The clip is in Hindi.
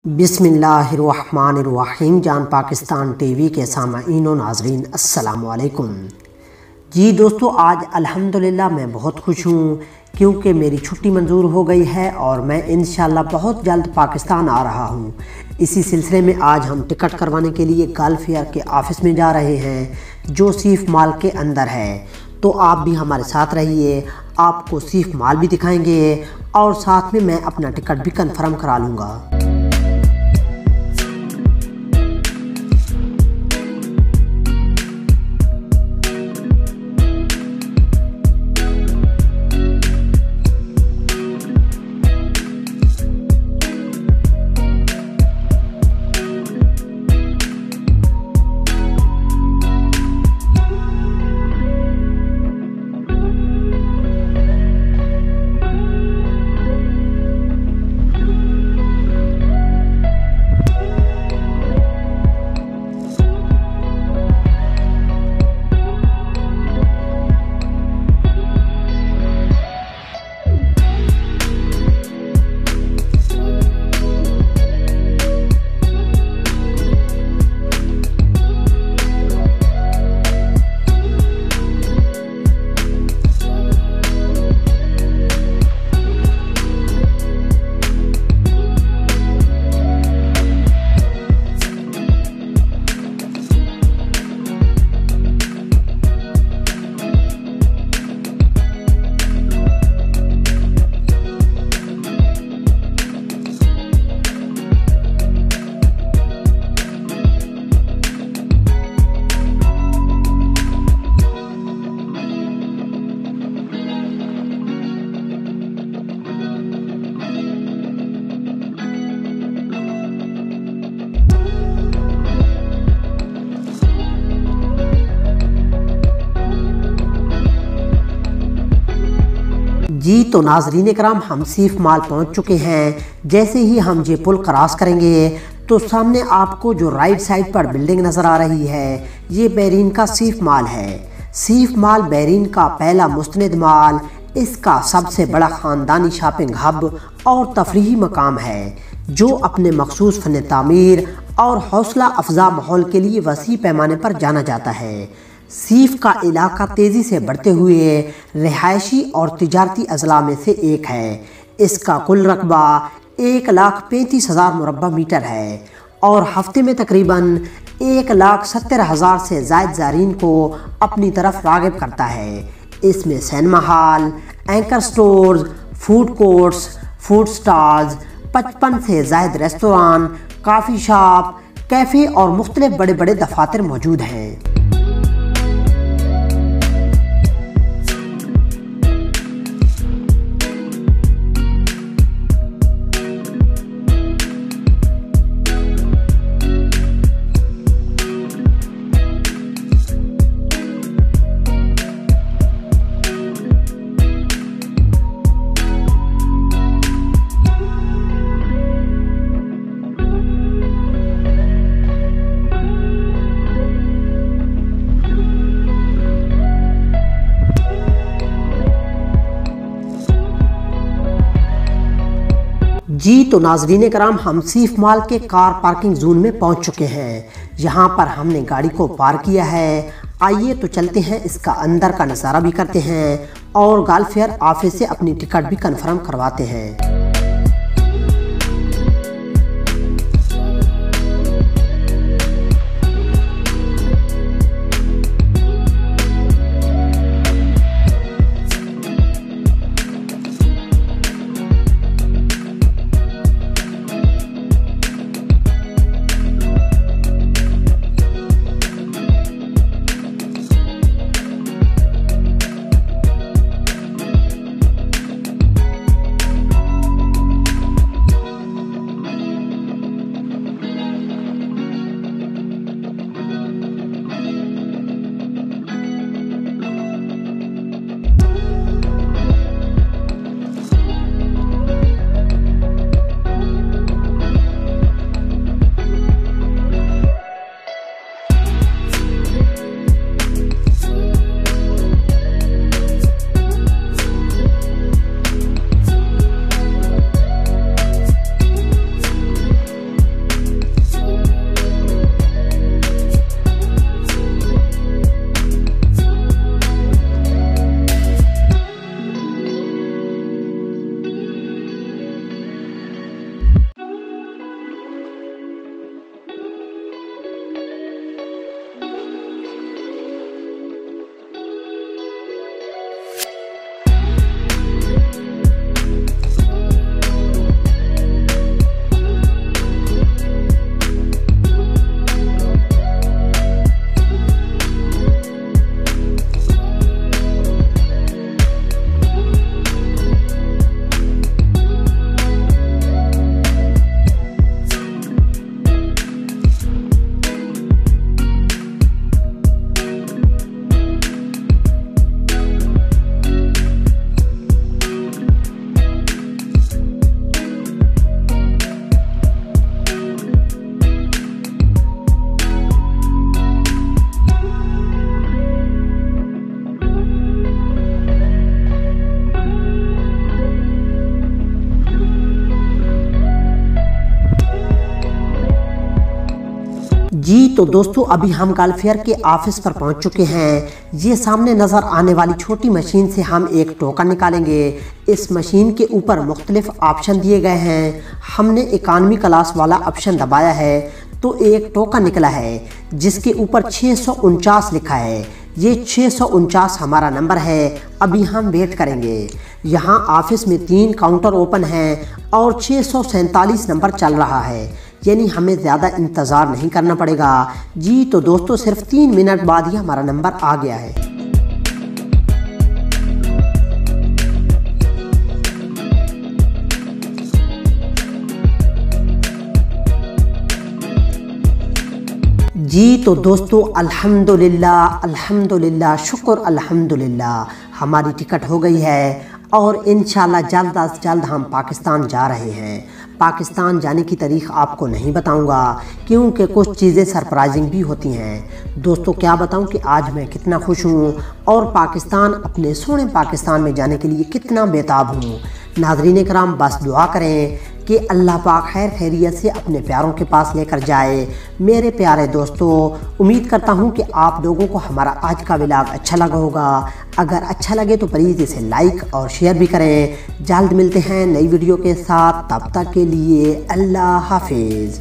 बिस्मिल्लाहिर्रहमानिर्रहीम। जान पाकिस्तान टीवी के सामाईन व नाज़रीन अस्सलाम वालेकुम। जी दोस्तों, आज अल्हम्दुलिल्लाह मैं बहुत खुश हूँ क्योंकि मेरी छुट्टी मंजूर हो गई है और मैं इंशाल्लाह बहुत जल्द पाकिस्तान आ रहा हूँ। इसी सिलसिले में आज हम टिकट करवाने के लिए गल्फ एयर के ऑफ़िस में जा रहे हैं जो सीफ मॉल के अंदर है। तो आप भी हमारे साथ रहिए, आपको सीफ मॉल भी दिखाएंगे और साथ में मैं अपना टिकट भी कन्फर्म करा लूँगा। जी तो नाजरीन कराम, हम सीफ मॉल पहुंच चुके हैं। जैसे ही हम ये पुल क्रॉस करेंगे तो सामने आपको जो राइट साइड पर बिल्डिंग नज़र आ रही है, ये बहरीन का सीफ मॉल है। सीफ मॉल बहरीन का पहला मुस्तनद मॉल, इसका सबसे बड़ा ख़ानदानी शॉपिंग हब और तफरीही मकाम है जो अपने मखसूस फ़न तामीर और हौसला अफजा माहौल के लिए वसी पैमाने पर जाना जाता है। सीफ का इलाका तेज़ी से बढ़ते हुए रिहायशी और तिजारती अजला में से एक है। इसका कुल रकबा 1,35,000 मुरब्बा मीटर है और हफ्ते में तकरीबन 1,70,000 से ज़ायद ज़ारीन को अपनी तरफ राग़िब करता है। इसमें cinema hall, anchor stores, food courts, food stalls, 55 से ज़ायद रेस्तोरां, काफ़ी शॉप, कैफ़े और मुख्तलिफ बड़े बड़े दफातर मौजूद हैं। जी तो नाजरीन कराम, हम सीफ मॉल के कार पार्किंग जोन में पहुंच चुके हैं। यहाँ पर हमने गाड़ी को पार्क किया है। आइए तो चलते हैं, इसका अंदर का नज़ारा भी करते हैं और गल्फ एयर ऑफिस से अपनी टिकट भी कंफर्म करवाते हैं। जी तो दोस्तों अभी हम गल्फेयर के ऑफिस पर पहुंच चुके हैं। ये सामने नज़र आने वाली छोटी मशीन से हम एक टोकन निकालेंगे। इस मशीन के ऊपर मुख्तलिफ ऑप्शन दिए गए हैं। हमने इकानमी क्लास वाला ऑप्शन दबाया है तो एक टोकन निकला है जिसके ऊपर 649 लिखा है। ये 649 हमारा नंबर है। अभी हम वेट करेंगे। यहाँ ऑफिस में 3 काउंटर ओपन हैं और 647 नंबर चल रहा है, यानी हमें ज़्यादा इंतज़ार नहीं करना पड़ेगा। जी तो दोस्तों सिर्फ 3 मिनट बाद ही हमारा नंबर आ गया है। जी तो दोस्तों अल्हम्दुलिल्लाह अल्हम्दुलिल्लाह शुक्र अल्हम्दुलिल्लाह, हमारी टिकट हो गई है और इंशाल्लाह जल्द अज जल्द हम पाकिस्तान जा रहे हैं। पाकिस्तान जाने की तारीख आपको नहीं बताऊंगा क्योंकि कुछ चीज़ें सरप्राइजिंग भी होती हैं। दोस्तों क्या बताऊं कि आज मैं कितना खुश हूं और पाकिस्तान, अपने सोने पाकिस्तान में जाने के लिए कितना बेताब हूं। नाज़रीन कराम बस दुआ करें कि अल्लाह पाक खैर खैरियत से अपने प्यारों के पास लेकर जाए। मेरे प्यारे दोस्तों, उम्मीद करता हूं कि आप लोगों को हमारा आज का व्लॉग अच्छा लगा होगा। अगर अच्छा लगे तो प्लीज़ इसे लाइक और शेयर भी करें। जल्द मिलते हैं नई वीडियो के साथ, तब तक के लिए अल्लाह हाफिज़।